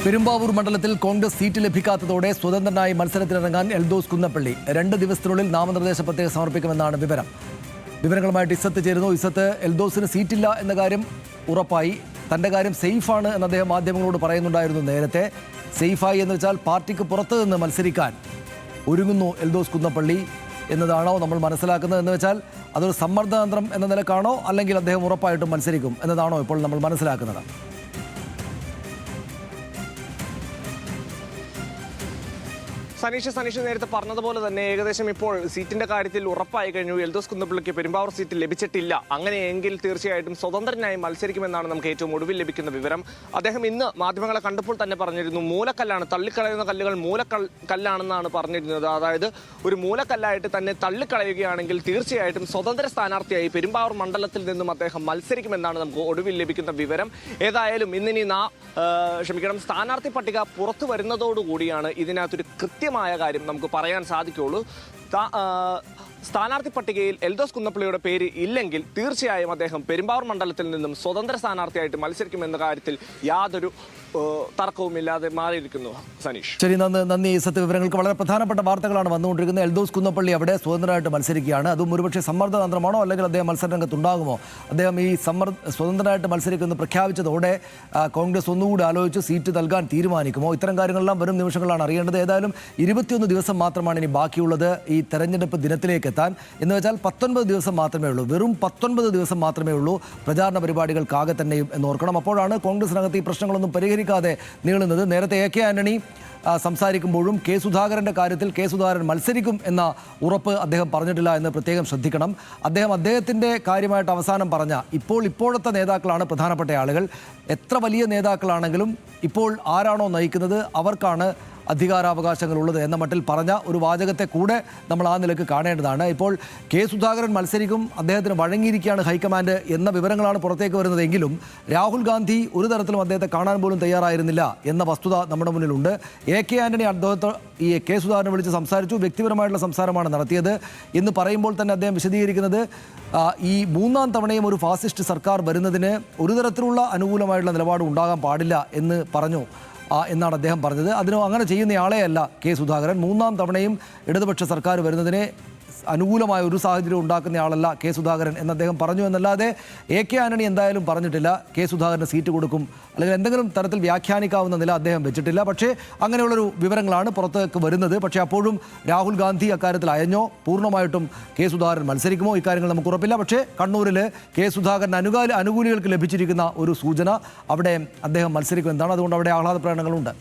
പെരുമ്പാവൂർ മണ്ഡലത്തിൽ കോൺഗ്രസ് സീറ്റ് ലഭിക്കാത്തതോടെ സ്വതന്ത്രനായി മത്സരത്തിനിറങ്ങാൻ എൽദോസ് കുന്നപ്പള്ളി 2 ദിവസത്തിനുള്ളിൽ നാമനിർദ്ദേശ പത്രിക സമർപ്പിക്കുമെന്നാണ് വിവരം. വിവരങ്ങളുമായിട്ട് ഇസത്ത് ചേരുന്നു. ഇസത്ത്, എൽദോസിന് സീറ്റില്ല എന്ന കാര്യം ഉറപ്പായി. തന്റെ കാര്യം സേഫാണ് എന്ന് അദ്ദേഹം മാധ്യമങ്ങളോട് പറയുന്നുണ്ടായിരുന്നു നേരത്തെ. സേഫായി എന്ന് വെച്ചാൽ പാർട്ടിക്ക് പുറത്ത് നിന്ന് മത്സരിക്കാൻ ഒരുങ്ങുന്നു എൽദോസ് കുന്നപ്പള്ളി എന്നതാണോ നമ്മൾ മനസ്സിലാക്കുന്നത്? എന്ന് വെച്ചാൽ അതൊരു സമ്മർദ്ദതന്ത്രം എന്ന നിലക്കാണോ, അല്ലെങ്കിൽ അദ്ദേഹം ഉറപ്പായിട്ടും മത്സരിക്കും എന്നതാണോ ഇപ്പോൾ നമ്മൾ മനസ്സിലാക്കുന്നത്? സനീഷ് നേരത്തെ പറഞ്ഞതുപോലെ തന്നെ ഏകദേശം ഇപ്പോൾ സീറ്റിന്റെ കാര്യത്തിൽ ഉറപ്പായി കഴിഞ്ഞു. എൽദോസ് കുന്നപ്പള്ളിക്ക് പെരുമ്പാവൂർ സീറ്റ് ലഭിച്ചിട്ടില്ല. അങ്ങനെയെങ്കിൽ തീർച്ചയായിട്ടും സ്വതന്ത്രനായി മത്സരിക്കുമെന്നാണ് നമുക്ക് ഏറ്റവും ഒടുവിൽ ലഭിക്കുന്ന വിവരം. അദ്ദേഹം ഇന്ന് മാധ്യമങ്ങളെ കണ്ടപ്പോൾ തന്നെ പറഞ്ഞിരുന്നു, മൂലക്കല്ലാണ്, തള്ളിക്കളയുന്ന കല്ലുകൾ മൂലക്കല്ലാണെന്നാണ് പറഞ്ഞിരുന്നത്. അതായത് ഒരു മൂലക്കല്ലായിട്ട് തന്നെ തള്ളിക്കളയുകയാണെങ്കിൽ തീർച്ചയായിട്ടും സ്വതന്ത്ര സ്ഥാനാർത്ഥിയായി പെരുമ്പാവൂർ മണ്ഡലത്തിൽ നിന്നും അദ്ദേഹം മത്സരിക്കുമെന്നാണ് നമുക്ക് ഒടുവിൽ ലഭിക്കുന്ന വിവരം. ഏതായാലും ഇന്നിനി സ്ഥാനാർത്ഥി പട്ടിക പുറത്തു വരുന്നതോടുകൂടിയാണ് ഇതിനകത്തൊരു കൃത്യമായ കാര്യം നമുക്ക് പറയാൻ സാധിക്കുള്ളൂ. സ്ഥാനാർത്ഥി പട്ടികയിൽ എൽദോസ് കുന്നപ്പള്ളിയുടെ പേര് ഇല്ലെങ്കിൽ തീർച്ചയായും അദ്ദേഹം പെരുമ്പാവൂർ മണ്ഡലത്തിൽ നിന്നും സ്വതന്ത്ര സ്ഥാനാർത്ഥിയായിട്ട് മത്സരിക്കുമെന്ന കാര്യത്തിൽ യാതൊരു തർക്കവുമില്ലാതെ മാറിയിരിക്കുന്നു. സനീഷ്, ശരി, നന്ദി. വിവരങ്ങൾക്ക് വളരെ പ്രധാനപ്പെട്ട വാർത്തകളാണ് വന്നുകൊണ്ടിരിക്കുന്നത്. എൽദോസ് കുന്നപ്പള്ളി അവിടെ സ്വതന്ത്രമായിട്ട് മത്സരിക്കുകയാണ്. അതും ഒരുപക്ഷെ സമ്മർദ്ദതന്ത്രമാണോ, അല്ലെങ്കിൽ അദ്ദേഹം മത്സരരംഗത്തുണ്ടാകുമോ? അദ്ദേഹം ഈ സ്വതന്ത്രമായിട്ട് മത്സരിക്കുമെന്ന് പ്രഖ്യാപിച്ചതോടെ കോൺഗ്രസ് ഒന്നുകൂടി ആലോചിച്ച് സീറ്റ് നൽകാൻ തീരുമാനിക്കുമോ? ഇത്തരം കാര്യങ്ങളെല്ലാം വരും നിമിഷങ്ങളാണ് അറിയേണ്ടത്. ഏതായാലും 21 ദിവസം മാത്രമാണ് ഇനി ബാക്കിയുള്ളത് ഈ തെരഞ്ഞെടുപ്പ് ദിനത്തിലേക്ക് എത്താൻ. എന്ന് വെച്ചാൽ 19 ദിവസം മാത്രമേ ഉള്ളൂ. വെറും 19 ദിവസം മാത്രമേ ഉള്ളൂ പ്രചാരണ പരിപാടികൾക്കാകെ തന്നെയും എന്നോർക്കണം. അപ്പോഴാണ് കോൺഗ്രസിനകത്ത് ഈ പ്രശ്നങ്ങളൊന്നും പരിഹരിക്കാതെ നീളുന്നത്. നേരത്തെ എ കെ ആന്റണി സംസാരിക്കുമ്പോഴും കെ സുധാകരൻ്റെ കാര്യത്തിൽ കെ സുധാകരൻ മത്സരിക്കും എന്ന ഉറപ്പ് അദ്ദേഹം പറഞ്ഞിട്ടില്ല എന്ന് പ്രത്യേകം ശ്രദ്ധിക്കണം. അദ്ദേഹത്തിൻ്റെ കാര്യമായിട്ട് അവസാനം പറഞ്ഞ ഇപ്പോഴത്തെ നേതാക്കളാണ് പ്രധാനപ്പെട്ട ആളുകൾ. എത്ര വലിയ നേതാക്കളാണെങ്കിലും ഇപ്പോൾ ആരാണോ നയിക്കുന്നത് അവർക്കാണ് അധികാരാവകാശങ്ങളുള്ളത് എന്ന മട്ടിൽ പറഞ്ഞ ഒരു വാചകത്തെ കൂടെ നമ്മൾ ആ നിലക്ക് കാണേണ്ടതാണ്. ഇപ്പോൾ കെ സുധാകരൻ മത്സരിക്കും, അദ്ദേഹത്തിന് വഴങ്ങിയിരിക്കുകയാണ് ഹൈക്കമാൻഡ് എന്ന വിവരങ്ങളാണ് പുറത്തേക്ക് വരുന്നതെങ്കിലും രാഹുൽ ഗാന്ധി ഒരു തരത്തിലും അദ്ദേഹത്തെ കാണാൻ പോലും തയ്യാറായിരുന്നില്ല എന്ന വസ്തുത നമ്മുടെ മുന്നിലുണ്ട്. എ കെ ആന്റണി അദ്ദേഹത്തെ ഈ കെ സുധാകരനെ വിളിച്ച് സംസാരിച്ചു, വ്യക്തിപരമായിട്ടുള്ള സംസാരമാണ് നടത്തിയത് എന്ന് പറയുമ്പോൾ തന്നെ അദ്ദേഹം വിശദീകരിക്കുന്നത് ഈ 3ാം തവണയും ഒരു ഫാസിസ്റ്റ് സർക്കാർ വരുന്നതിന് ഒരു തരത്തിലുള്ള അനുകൂലമായിട്ടുള്ള നിലപാട് ഉണ്ടാകാൻ പാടില്ല എന്ന് പറഞ്ഞു എന്നാണ് അദ്ദേഹം പറഞ്ഞത്. അങ്ങനെ ചെയ്യുന്നയാളെയല്ല കെ സുധാകരൻ. 3ാം തവണയും ഇടതുപക്ഷ സർക്കാർ വരുന്നതിനെ അനുകൂലമായ ഒരു സാഹചര്യം ഉണ്ടാക്കുന്നയാളല്ല കെ സുധാകരൻ എന്ന് അദ്ദേഹം പറഞ്ഞു എന്നല്ലാതെ എ കെ ആന്റണി എന്തായാലും പറഞ്ഞിട്ടില്ല കെ സുധാകരന് സീറ്റ് കൊടുക്കും, അല്ലെങ്കിൽ എന്തെങ്കിലും തരത്തിൽ വ്യാഖ്യാനിക്കാവുന്ന നില അദ്ദേഹം വെച്ചിട്ടില്ല. പക്ഷേ അങ്ങനെയുള്ളൊരു വിവരങ്ങളാണ് പുറത്തേക്ക് വരുന്നത്. പക്ഷേ അപ്പോഴും രാഹുൽ ഗാന്ധി അക്കാര്യത്തിൽ അയഞ്ഞോ, പൂർണ്ണമായിട്ടും കെ സുധാകരൻ മത്സരിക്കുമോ, ഇക്കാര്യങ്ങൾ നമുക്ക് ഉറപ്പില്ല. പക്ഷേ കണ്ണൂരിൽ കെ സുധാകരൻ അനുകൂലികൾക്ക് ലഭിച്ചിരിക്കുന്ന ഒരു സൂചന അവിടെ അദ്ദേഹം മത്സരിക്കുമെന്നാണ്. അതുകൊണ്ട് അവിടെ ആഹ്ലാദ പ്രകടനങ്ങളുണ്ട്.